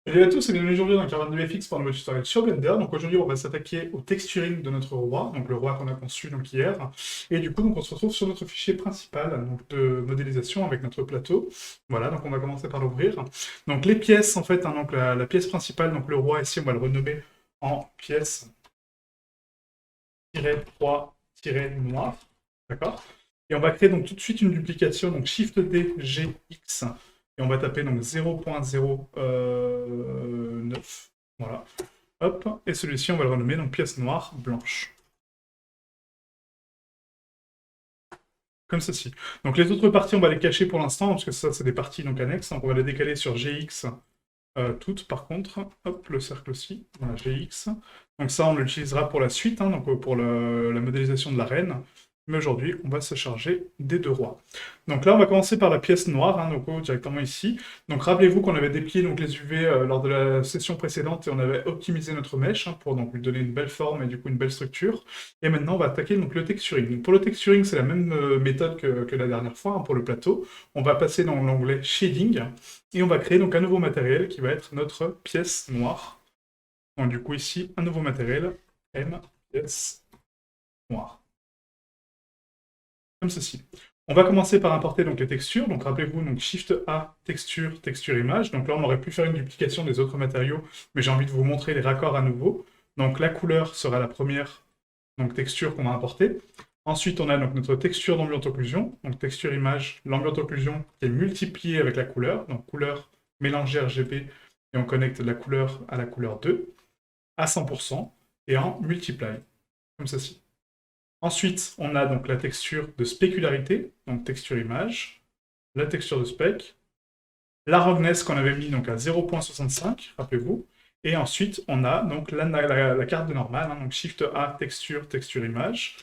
Salut à tous et bienvenue aujourd'hui dans Caravane de FX pour un nouveau tutoriel sur Blender. Donc aujourd'hui on va s'attaquer au texturing de notre roi, donc le roi qu'on a conçu donc hier. Et du coup donc on se retrouve sur notre fichier principal donc de modélisation avec notre plateau. Voilà, donc on va commencer par l'ouvrir. Donc les pièces en fait, hein, donc la pièce principale, donc le roi ici on va le renommer en pièce-roi-noir. D'accord? Et on va créer donc tout de suite une duplication, donc Shift D, G, X, et on va taper donc 0.09. Voilà. Hop. Et celui-ci, on va le renommer donc pièce noire blanche. Comme ceci. Donc les autres parties, on va les cacher pour l'instant, parce que ça, c'est des parties donc annexes. Donc on va les décaler sur GX toutes, par contre. Hop, le cercle aussi. Voilà, GX. Donc ça, on l'utilisera pour la suite, hein, donc pour la modélisation de la reine. Mais aujourd'hui, on va se charger des deux rois. Donc là, on va commencer par la pièce noire, hein, donc directement ici. Donc rappelez-vous qu'on avait déplié donc, les UV lors de la session précédente et on avait optimisé notre mèche pour donc, lui donner une belle forme et du coup une belle structure. Et maintenant, on va attaquer donc, le texturing. Donc, pour le texturing, c'est la même méthode que la dernière fois pour le plateau. On va passer dans l'onglet Shading et on va créer donc un nouveau matériel qui va être notre pièce noire. Donc du coup ici, un nouveau matériel, M, pièce noire. Comme ceci. On va commencer par importer donc les textures. Donc rappelez-vous, donc Shift A, texture, texture image. Donc là, on aurait pu faire une duplication des autres matériaux, mais j'ai envie de vous montrer les raccords à nouveau. Donc la couleur sera la première donc, texture qu'on va importer. Ensuite, on a donc notre texture d'ambient occlusion, donc texture image, l'ambient occlusion qui est multipliée avec la couleur, donc couleur mélangée RGB, et on connecte la couleur à la couleur 2 à 100% et en multiply, comme ceci. Ensuite, on a donc la texture de spécularité, donc texture image, la texture de spec, la roughness qu'on avait mis donc à 0.65, rappelez-vous, et ensuite on a donc la carte de normale, hein, donc Shift A, texture, texture image,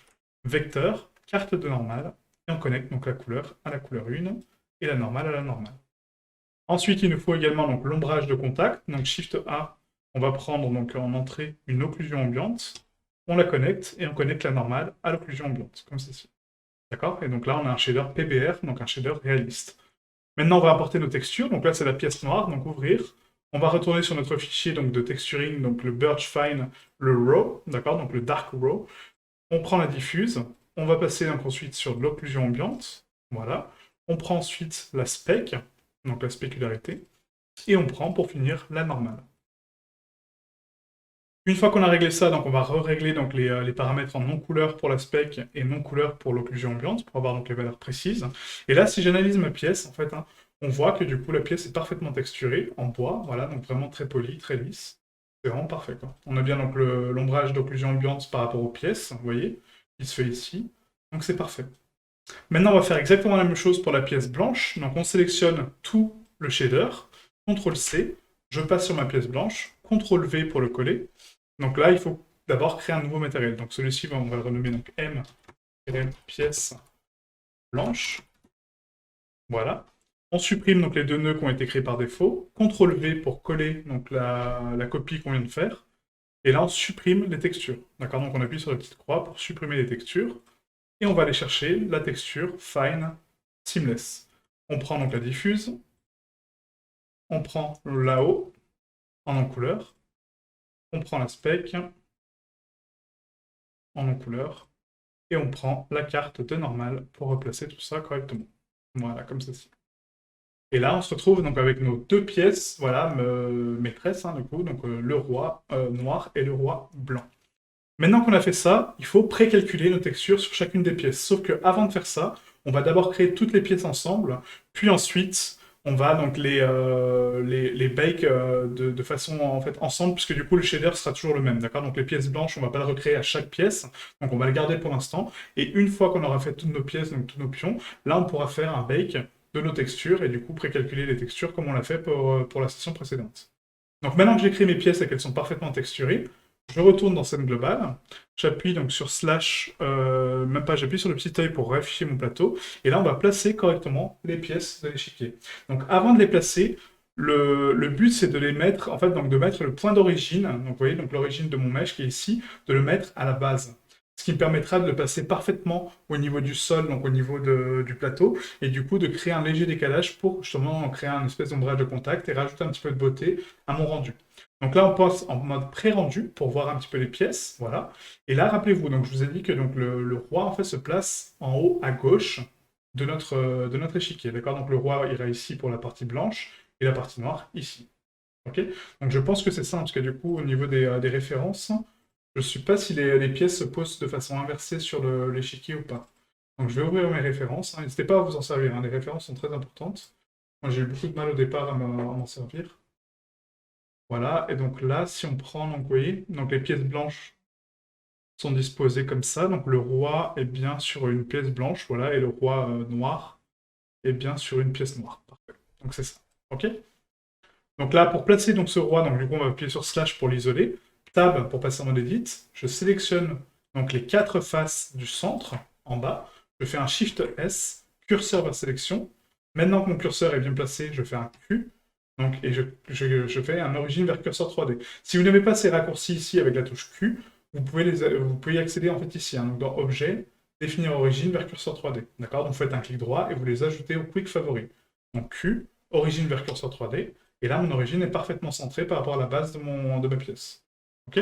vecteur, carte de normale, et on connecte donc la couleur à la couleur 1 et la normale à la normale. Ensuite, il nous faut également donc l'ombrage de contact, donc Shift A, on va prendre donc en entrée une occlusion ambiante, on la connecte et on connecte la normale à l'occlusion ambiante, comme ceci. D'accord? Et donc là, on a un shader PBR, donc un shader réaliste. Maintenant, on va importer nos textures. Donc là, c'est la pièce noire, donc ouvrir. On va retourner sur notre fichier donc, de texturing, donc le Birch Fine, le Raw, d'accord? Donc le Dark Raw. On prend la diffuse. On va passer donc, ensuite sur l'occlusion ambiante. Voilà. On prend ensuite la spec, donc la spécularité. Et on prend pour finir la normale. Une fois qu'on a réglé ça, donc on va régler donc les paramètres en non-couleur pour la spec et non-couleur pour l'occlusion ambiante, pour avoir donc les valeurs précises. Et là, si j'analyse ma pièce, en fait, hein, on voit que du coup la pièce est parfaitement texturée en bois, voilà, donc vraiment très poli, très lisse. C'est vraiment parfait, quoi. On a bien donc l'ombrage d'occlusion ambiante par rapport aux pièces, vous voyez, qui se fait ici. Donc c'est parfait. Maintenant, on va faire exactement la même chose pour la pièce blanche. Donc on sélectionne tout le shader, CTRL-C, je passe sur ma pièce blanche, CTRL-V pour le coller. Donc là, il faut d'abord créer un nouveau matériel. Donc celui-ci, on va le renommer donc M, pièce blanche. Voilà. On supprime donc les deux nœuds qui ont été créés par défaut. CTRL-V pour coller donc la copie qu'on vient de faire. Et là, on supprime les textures. D'accord? Donc on appuie sur la petite croix pour supprimer les textures. Et on va aller chercher la texture Fine Seamless. On prend donc la diffuse. On prend là-haut en non-couleur. On prend la spec en non-couleur. Et on prend la carte de normale pour replacer tout ça correctement. Voilà, comme ceci. Et là, on se retrouve donc avec nos deux pièces, voilà, maîtresses, hein, du coup, donc le roi noir et le roi blanc. Maintenant qu'on a fait ça, il faut précalculer nos textures sur chacune des pièces. Sauf que avant de faire ça, on va d'abord créer toutes les pièces ensemble, puis ensuite, on va donc les bake de façon en fait ensemble, puisque du coup le shader sera toujours le même, d'accord? Donc les pièces blanches, on va pas les recréer à chaque pièce, donc on va le garder pour l'instant. Et une fois qu'on aura fait toutes nos pièces, donc tous nos pions, là on pourra faire un bake de nos textures et du coup précalculer les textures comme on l'a fait pour la session précédente. Donc maintenant que j'ai créé mes pièces et qu'elles sont parfaitement texturées, je retourne dans scène globale, j'appuie donc sur slash, même pas, j'appuie sur le petit œil pour réafficher mon plateau, et là on va placer correctement les pièces de l'échiquier. Donc avant de les placer, le but c'est de les mettre, en fait donc de mettre le point d'origine, donc vous voyez donc l'origine de mon mesh qui est ici, de le mettre à la base. Ce ce qui me permettra de le passer parfaitement au niveau du sol, donc au niveau du plateau, et du coup de créer un léger décalage pour justement créer un espèce d'ombrage de contact et rajouter un petit peu de beauté à mon rendu. Donc là, on passe en mode pré-rendu pour voir un petit peu les pièces, voilà. Et là, rappelez-vous, donc je vous ai dit que donc, le roi en fait se place en haut à gauche de notre échiquier, d'accord? Donc le roi ira ici pour la partie blanche et la partie noire ici. Ok. Donc je pense que c'est ça, parce que du coup, au niveau des références, je ne sais pas si les pièces se posent de façon inversée sur l'échiquier ou pas. Donc je vais ouvrir mes références, hein. N'hésitez pas à vous en servir, hein. Les références sont très importantes. Moi j'ai eu beaucoup de mal au départ à m'en servir. Voilà, et donc là, si on prend, donc vous voyez, donc les pièces blanches sont disposées comme ça. Donc le roi est bien sur une pièce blanche, voilà, et le roi noir est bien sur une pièce noire. Parfait. Donc c'est ça. Ok. Donc là, pour placer donc ce roi, donc du coup on va appuyer sur slash pour l'isoler, tab pour passer en mode edit, je sélectionne donc les 4 faces du centre en bas, je fais un shift S, curseur vers sélection. Maintenant que mon curseur est bien placé, je fais un Q, donc, et je fais un origine vers curseur 3D. Si vous n'avez pas ces raccourcis ici avec la touche Q, vous pouvez y accéder en fait ici, hein, donc dans objet, définir origine vers curseur 3D. D'accord? Donc vous faites un clic droit et vous les ajoutez au quick favori. Donc Q, origine vers curseur 3D. Et là, mon origine est parfaitement centrée par rapport à la base de ma pièce. Ok.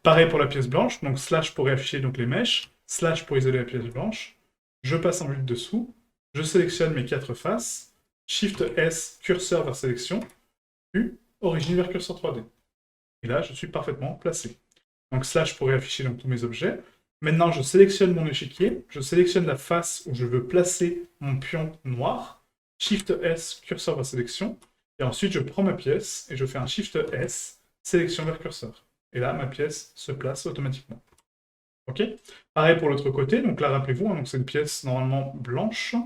Pareil pour la pièce blanche, donc slash pour afficher donc les mèches, slash pour isoler la pièce blanche. Je passe en vue de dessous, je sélectionne mes 4 faces, Shift S, curseur vers sélection, U, origine vers curseur 3D. Et là, je suis parfaitement placé. Donc slash pour afficher donc tous mes objets. Maintenant, je sélectionne mon échiquier, je sélectionne la face où je veux placer mon pion noir, Shift S, curseur vers sélection, et ensuite, je prends ma pièce et je fais un Shift S, sélection vers curseur. Et là, ma pièce se place automatiquement. Ok. Pareil pour l'autre côté. Donc là, rappelez-vous, hein, c'est une pièce normalement blanche.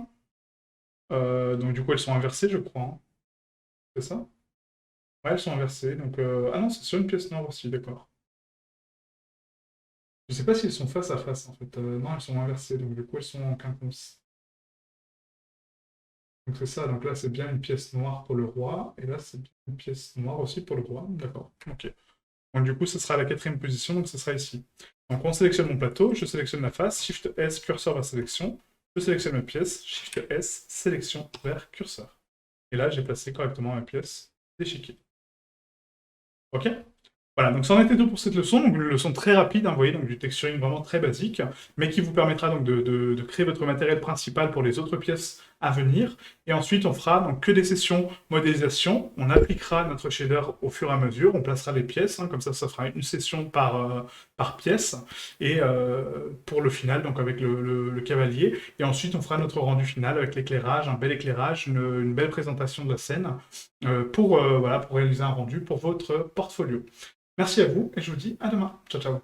Donc du coup, elles sont inversées, je crois, hein. C'est ça? Ouais, elles sont inversées. Donc, ah non, c'est sur une pièce noire aussi, d'accord. Je sais pas si elles sont face à face, en fait. Non, elles sont inversées. Donc du coup, elles sont en quinconce. Donc c'est ça. Donc là, c'est bien une pièce noire pour le roi. Et là, c'est bien une pièce noire aussi pour le roi. D'accord. Ok. Donc du coup, ce sera à la 4e position, donc ce sera ici. Donc on sélectionne mon plateau, je sélectionne la face, Shift S, curseur vers sélection, je sélectionne ma pièce, Shift S, sélection vers curseur. Et là, j'ai placé correctement ma pièce d'échiquier. Ok. Voilà, donc ça en était tout pour cette leçon. Donc une leçon très rapide, hein, vous voyez, donc du texturing vraiment très basique, mais qui vous permettra donc de créer votre matériel principal pour les autres pièces à venir. Et ensuite, on fera donc que des sessions modélisation. On appliquera notre shader au fur et à mesure. On placera les pièces, hein, comme ça fera une session par pièce. Et pour le final, donc avec le cavalier. Et ensuite, on fera notre rendu final avec l'éclairage, un bel éclairage, une belle présentation de la scène voilà, pour réaliser un rendu pour votre portfolio. Merci à vous et je vous dis à demain. Ciao, ciao.